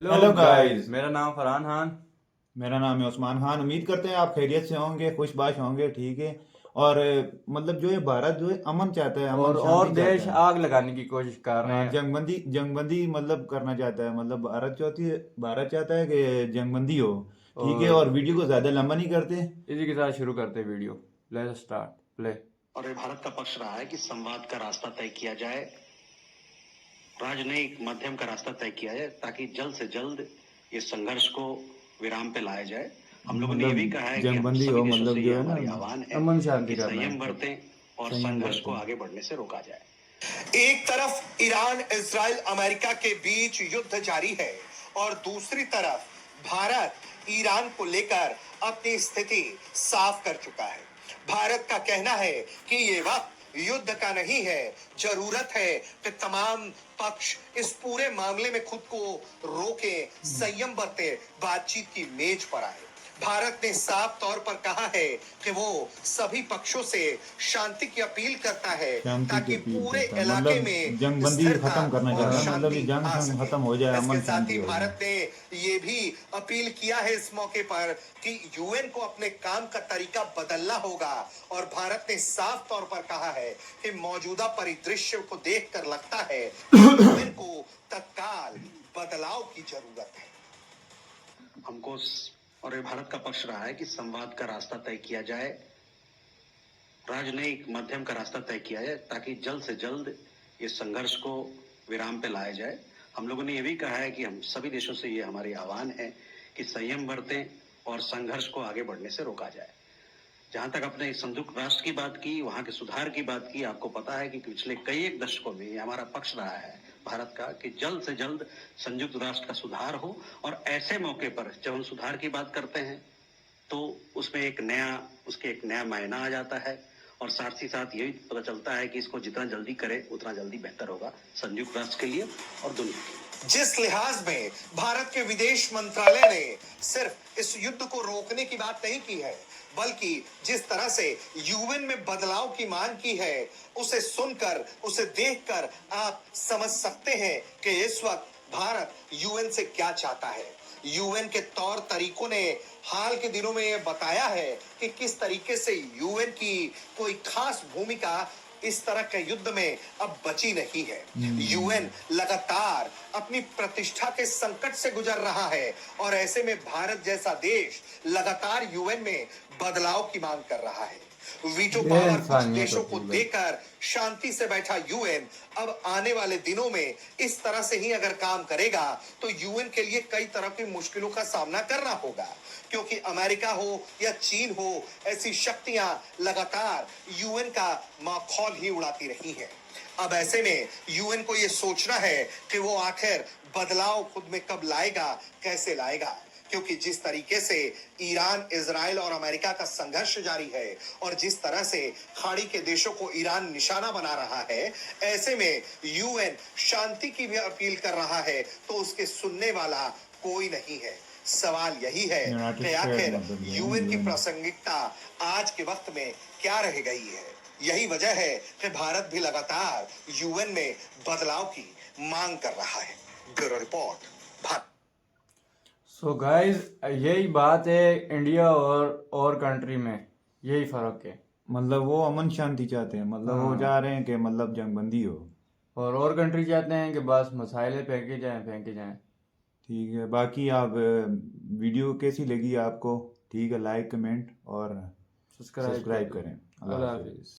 Hello hello guys. Guys, मेरा नाम फरहान खान। मेरा नाम है उस्मान खान। उम्मीद करते हैं आप खैरियत से होंगे, खुशबाश होंगे, ठीक है। और मतलब जो है भारत जो है अमन चाहता है, अमन और शांति देश चाहता है। आग लगाने की कोशिश कर रहे हाँ, हैं। जंगबंदी मतलब करना चाहता है। मतलब भारत चाहता है कि जंगबंदी हो, ठीक है। और और वीडियो को ज्यादा लंबा नहीं करते। इसी के साथ शुरू करते हैं वीडियो। Let's start play. और ये भारत का पक्ष रहा है कि संवाद का रास्ता तय किया जाए, राजनयिक माध्यम का रास्ता तय किया जाए, ताकि जल्द से जल्द ये संघर्ष को विराम पे लाया जाए। हम लोगों ने ये भी मतलब कहा है कि हम जंगबंदी सभी हो, देशों से मतलब ये जो है ना, हमारी आह्वान है अमन शांति कि करना है संयम सब। बरतें और संयम संघर्ष बरतें। को आगे बढ़ने से रोका जाए। एक तरफ ईरान, इजराइल, अमेरिका के बीच युद्ध जारी है और दूसरी तरफ भारत ईरान को लेकर अपनी स्थिति साफ कर चुका है। भारत का कहना है कि ये वक्त युद्ध का नहीं है, जरूरत है कि तमाम पक्ष इस पूरे मामले में खुद को रोके, संयम बरते, बातचीत की मेज पर आए। भारत ने साफ तौर पर कहा है कि वो सभी पक्षों से शांति की अपील करता है शांति की ताकि अपील पूरे करता है, इलाके में मतलब जंगबंदी स्थिरता खत्म करना और चाहता है। मतलब ये शांति जंग आ संग सके। खत्म हो जाए, इसके अमन साथ शांति ही हो जाए। भारत ने ये भी अपील किया है इस मौके पर कि यूएन को अपने काम का तरीका बदलना होगा और भारत ने साफ तौर पर कहा है कि मौजूदा परिदृश्य को देखकर लगता है कि यूएन को तत्काल बदलाव की जरूरत है। हमको और ये भारत का पक्ष रहा है कि संवाद का रास्ता तय किया जाए, राजनयिक माध्यम का रास्ता तय किया जाए, ताकि जल्द से जल्द ये संघर्ष को विराम पे लाया जाए। हम लोगों ने ये भी कहा है कि हम सभी देशों से ये हमारी आह्वान है कि संयम बरतें और संघर्ष को आगे बढ़ने से रोका जाए। जहां तक अपने संयुक्त राष्ट्र की बात की, वहां के सुधार की बात की, आपको पता है कि पिछले कई एक दशकों में ये हमारा पक्ष रहा है भारत का कि जल्द से जल्द संयुक्त राष्ट्र का सुधार हो। और ऐसे मौके पर जब हम सुधार की बात करते हैं तो उसमें उसके एक नया मायना आ जाता है और साथ ही साथ यही पता चलता है कि इसको जितना जल्दी करें उतना जल्दी बेहतर होगा संयुक्त राष्ट्र के लिए और दुनिया के लिए। जिस लिहाज में भारत के विदेश मंत्रालय ने सिर्फ इस युद्ध को रोकने की बात नहीं की है, बल्कि जिस तरह से यूएन में बदलाव की मांग की है, उसे सुनकर, उसे देखकर आप समझ सकते हैं कि इस वक्त भारत यूएन से क्या चाहता है। यूएन के तौर तरीकों ने हाल के दिनों में यह बताया है कि किस तरीके से यूएन की कोई खास भूमिका इस तरह के युद्ध में अब बची नहीं है। यूएन लगातार अपनी प्रतिष्ठा के संकट से गुजर रहा है और ऐसे में भारत जैसा देश लगातार यूएन में बदलाव की मांग कर रहा है। वीटो ये पावर कुछ इंसानियत देशों को होती है भाई। देकर शांति से बैठा यूएन अब आने वाले दिनों में इस तरह से ही अगर काम करेगा तो यूएन के लिए कई तरह की मुश्किलों का सामना करना होगा, क्योंकि अमेरिका हो या चीन हो, ऐसी शक्तियां लगातार यूएन का माखौल ही उड़ाती रही हैं। अब ऐसे में यूएन को यह सोचना है कि वो आखिर बदलाव खुद में कब लाएगा, कैसे लाएगा, क्योंकि जिस तरीके से ईरान, इजराइल और अमेरिका का संघर्ष जारी है और जिस तरह से खाड़ी के देशों को ईरान निशाना बना रहा है, ऐसे में यूएन शांति की भी अपील कर रहा है तो उसके सुनने वाला कोई नहीं है। सवाल यही है यूनाइटेड कि स्टेट आखिर मतलब जो है यूएन की यूएन। प्रासंगिकता आज के वक्त में क्या रह गई है। यही वजह है कि भारत भी लगातार यूएन में बदलाव की मांग कर रहा है। Bureau report, Bharat. So guys, यही बात है इंडिया और कंट्री में, यही फर्क है। मतलब वो अमन शांति चाहते हैं, मतलब वो हाँ। चाह रहे हैं कि मतलब जंगबंदी हो। और कंट्री चाहते हैं कि बस मसाइले फेंके जाएं। ठीक है, बाकी आप वीडियो कैसी लगी आपको, ठीक है, लाइक कमेंट और सब्सक्राइब सब्सक्राइब करिए। करें। अल्लाह अल्लाह हाफिज़। हाफिज़।